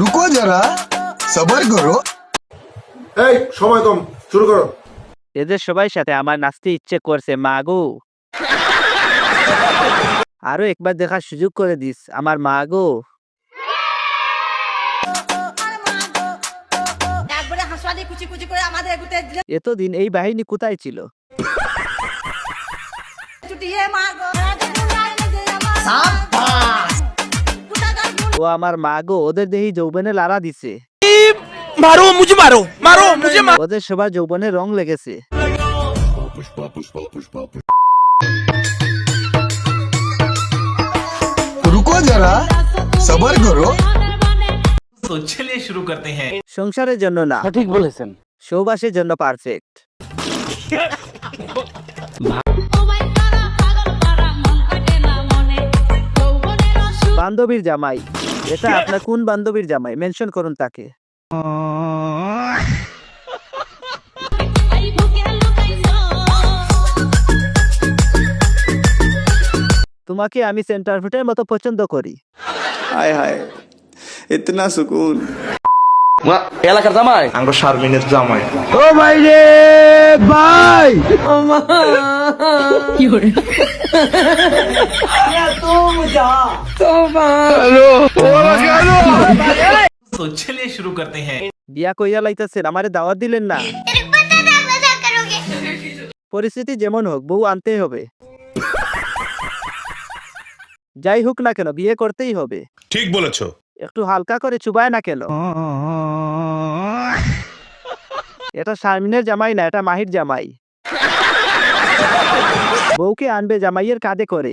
रुको जरा सबर करो। এই সময় কম, শুরু করো। এদের সবাই সাথে আমার নাচতে ইচ্ছে করছে মাগো। আরো একবার দেখার সুযোগ করে দিস আমার মাগো। একবারে হাসপাতালে কুচি কুচি করে আমাদের এগুতে এতদিন এই বাহিনী কোথায় ছিল? ছুটিয়ে মাগো ও আমার মাগো, ওদের দেহি যৌবনে লারা দিছে। मारो मुझे, मारो मारो मुझे, मारो। ওদের সবার যৌবনে রং লেগেছে। रुको जरा सबर करो। तो चलिए शुरू करते हैं। সংসারের জন্য না, সঠিক বলেছেন। সৌবাসের জন্য পারফেক্ট। বান্ধবীর জামাই, এটা আপনার কোন বান্ধবীর জামাই? মেনশন করুন তাকে। তোমাকে আমি সেন্টারফুটের মতো পছন্দ করি। हाय हाय इतना सुकून। এলাকার জামাই আঙ্গ শারমিনের জামাই। तो चलिए शुरू करते हैं। বিয়া কইয়া লাইতেছেন, আমারে দাওয়াত দিলেন না। পরিস্থিতি যেমন হোক বউ আনতেই হবে। যাই হোক না কেন বিয়ে করতেই হবে। ঠিক বলেছো। একটু হালকা করে চুবায় না কেন? এটা শারমিনের জামাই না, এটা মাহির জামাই। বউকে আনবে জামাইয়ের কাঁধে করে।